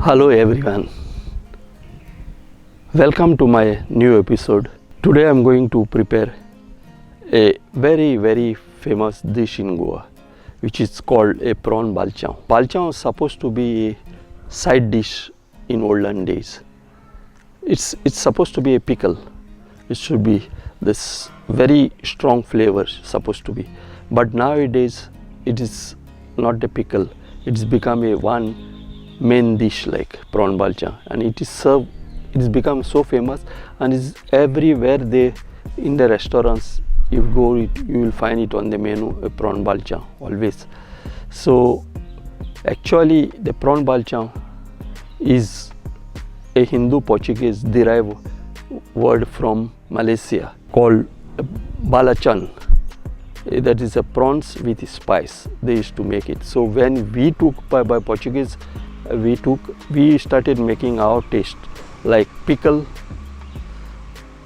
Hello everyone, welcome to my new episode. Today I am going to prepare a very famous dish in Goa which is called a prawn balchao. Balchao is supposed to be a side dish in olden days. It's supposed to be a pickle. It should be this very strong flavor supposed to be. But nowadays it is not a pickle. It's become a one main dish like prawn balchao, and it is served. It has become so famous and is everywhere. They in the restaurants you go, you will find it on the menu, a prawn balchao always. So actually the prawn balchao is a Hindu-Portuguese derived word from Malaysia called balachan. That is a prawns with spice. They used to make it. So when we took by Portuguese, we started making our taste like pickle.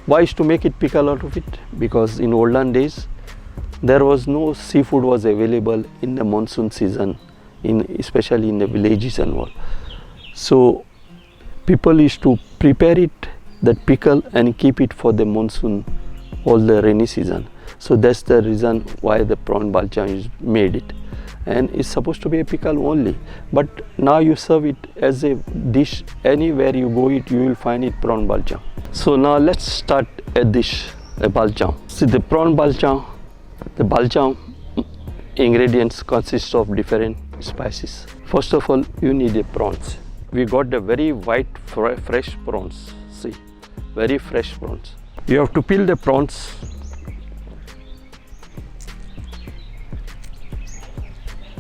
Why is to make it pickle out of it? Because in olden days there was no seafood was available in the monsoon season, especially in the villages and all. So people used to prepare it, that pickle, and keep it for the monsoon, all the rainy season. So that's the reason why the prawn balchao is made it, and it's supposed to be a pickle only. But now you serve it as a dish. Anywhere you go it, you will find it prawn balchao. So now let's start a dish, a balchao. See the prawn balchao, the balchao ingredients consist of different spices. First of all, you need a prawns. We got the very white fresh prawns. See, very fresh prawns. You have to peel the prawns.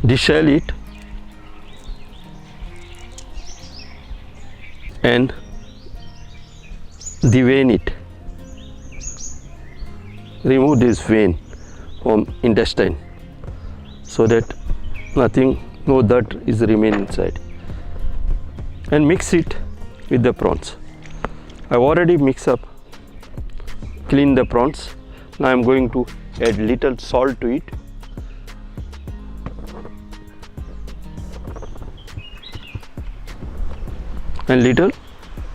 Deshell it and devein it. Remove this vein from intestine so that no dirt is remain inside, and mix it with the prawns. I've already mixed up, clean the prawns. Now I'm going to add little salt to it. And little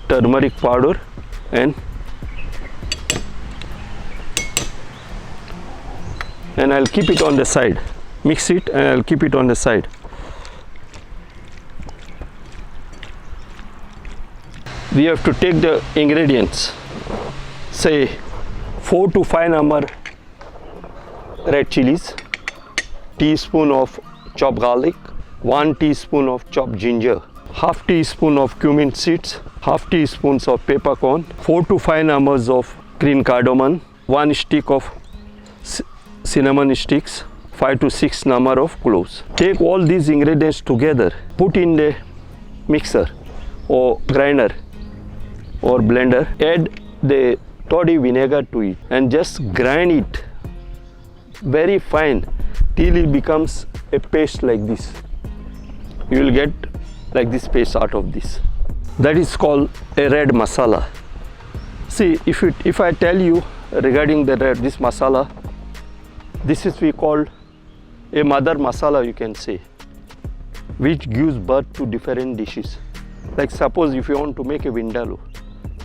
turmeric powder and I'll keep it on the side. Mix it and I'll keep it on the side. We have to take the ingredients, say 4 to 5 number red chilies, teaspoon of chopped garlic, 1 teaspoon of chopped ginger, half teaspoon of cumin seeds, half teaspoons of peppercorn, 4 to 5 numbers of green cardamom, 1 stick of cinnamon sticks, 5 to 6 number of cloves. Take all these ingredients together, put in the mixer or grinder or blender, add the toddy vinegar to it and just grind it very fine till it becomes a paste like this. You will get like this paste out of this. That is called a red masala. See, if I tell you regarding this masala, this is we call a mother masala, you can say, which gives birth to different dishes. Like suppose if you want to make a vindaloo,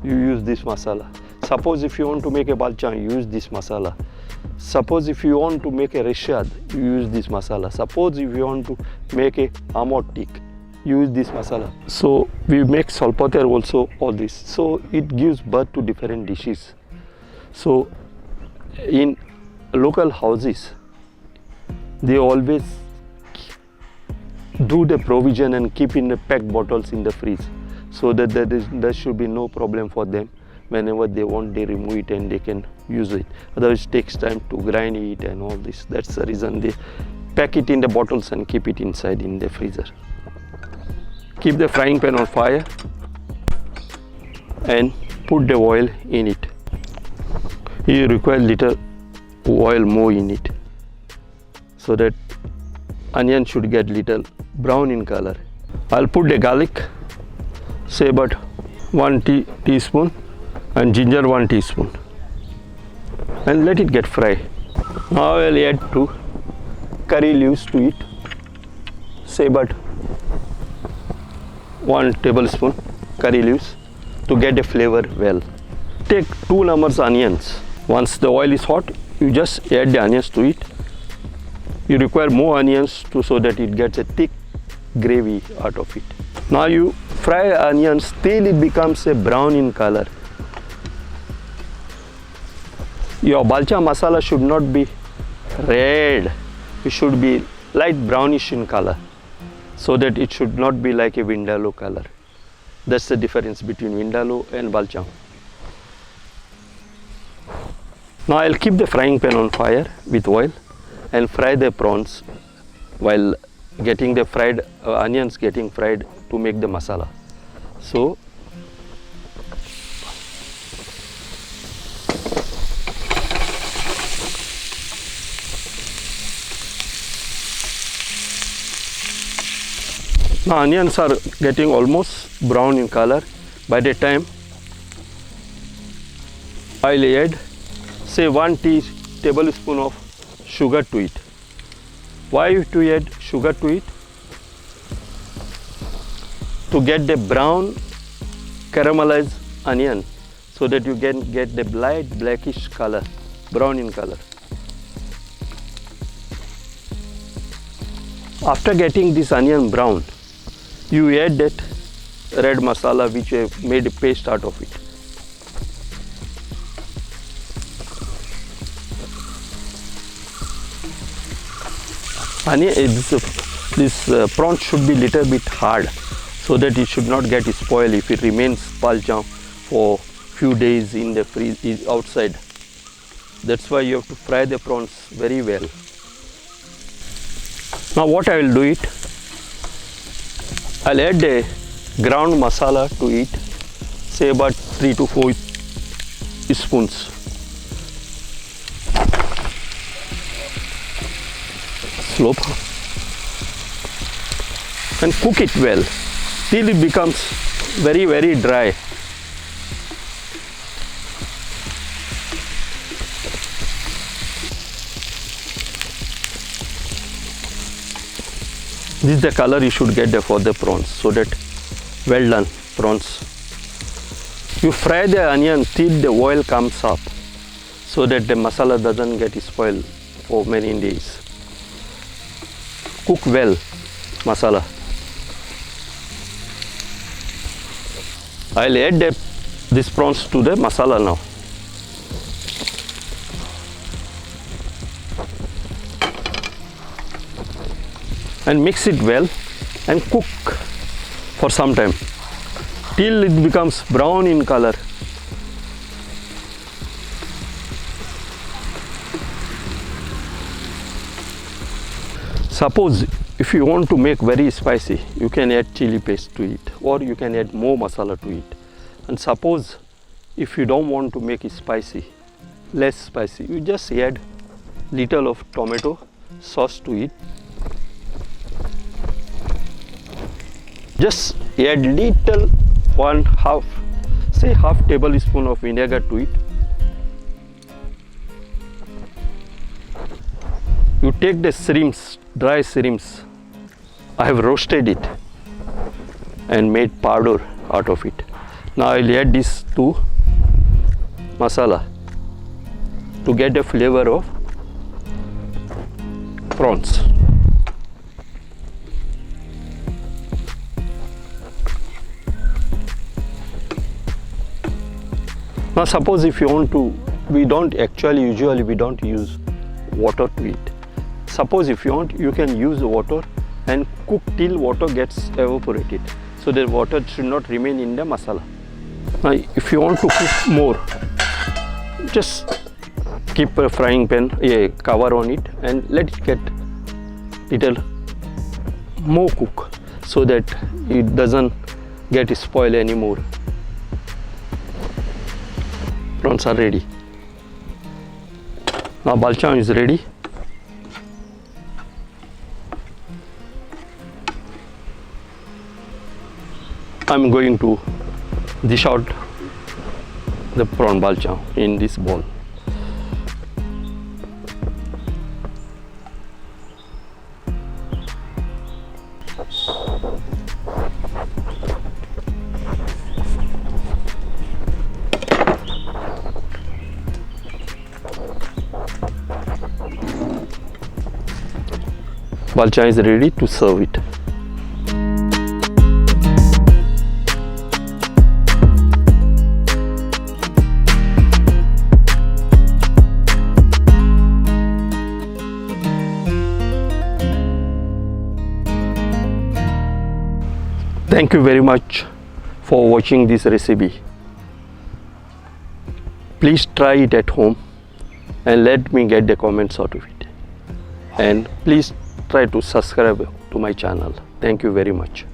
you use this masala. Suppose if you want to make a balchao, you use this masala. Suppose if you want to make a reshad, you use this masala. Suppose if you want to make a amot tik, use this masala. So we make salpater also, all this. So it gives birth to different dishes. So in local houses, they always do the provision and keep in the packed bottles in the fridge, so that there should be no problem for them. Whenever they want, they remove it and they can use it. Otherwise it takes time to grind it and all this. That's the reason they pack it in the bottles and keep it inside in the freezer. Keep the frying pan on fire and put the oil in it. You require little oil more in it so that onion should get little brown in color. I'll put the garlic, say about 1 teaspoon, and ginger 1 teaspoon, and let it get fry. Now I'll add to curry leaves to it, say about 1 tablespoon curry leaves to get a flavor well. Take 2 numbers onions. Once the oil is hot, you just add the onions to it. You require more onions so that it gets a thick gravy out of it. Now you fry onions till it becomes a brown in color. Your balcha masala should not be red. It should be light brownish in color, so that it should not be like a vindaloo color. That's the difference between vindaloo and balcha. Now I'll keep the frying pan on fire with oil and fry the prawns while getting the fried onions getting fried to make the masala. So now onions are getting almost brown in color. By the time I'll add say 1 tablespoon of sugar to it. Why to add sugar to it? To get the brown caramelized onion, so that you can get the light blackish color, brown in color. After getting this onion brown, you add that red masala which you have made a paste out of it. This prawn should be little bit hard, so that it should not get spoiled if it remains balcha for few days in the freeze outside. That's why you have to fry the prawns very well. Now what I will do it, I'll add a ground masala to it, say about 3 to 4 spoons. Slow and cook it well till it becomes very dry. This is the color you should get for the prawns, so that well done prawns. You fry the onion till the oil comes up, so that the masala doesn't get spoiled for many days. Cook well masala. I'll add these prawns to the masala now. And mix it well and cook for some time till it becomes brown in color. Suppose if you want to make very spicy, you can add chili paste to it, or you can add more masala to it. And suppose if you don't want to make it spicy, less spicy, you just add little of tomato sauce to it. Just add little half tablespoon of vinegar to it. You take the shrimps, dry shrimps. I have roasted it and made powder out of it. Now I'll add this to masala to get the flavor of prawns. Now suppose if you want to, we don't use water to it. Suppose if you want, you can use the water and cook till water gets evaporated, so that water should not remain in the masala. Now if you want to cook more, just keep a frying pan, a cover on it, and let it get little more cook, so that it doesn't get spoiled anymore. Prawns are ready. Now balcha is ready. I'm going to dish out the prawn balcha in this bowl. balchan is ready to serve it. Thank you very much for watching this recipe. Please try it at home and let me get the comments out of it. And please try to subscribe to my channel. Thank you very much.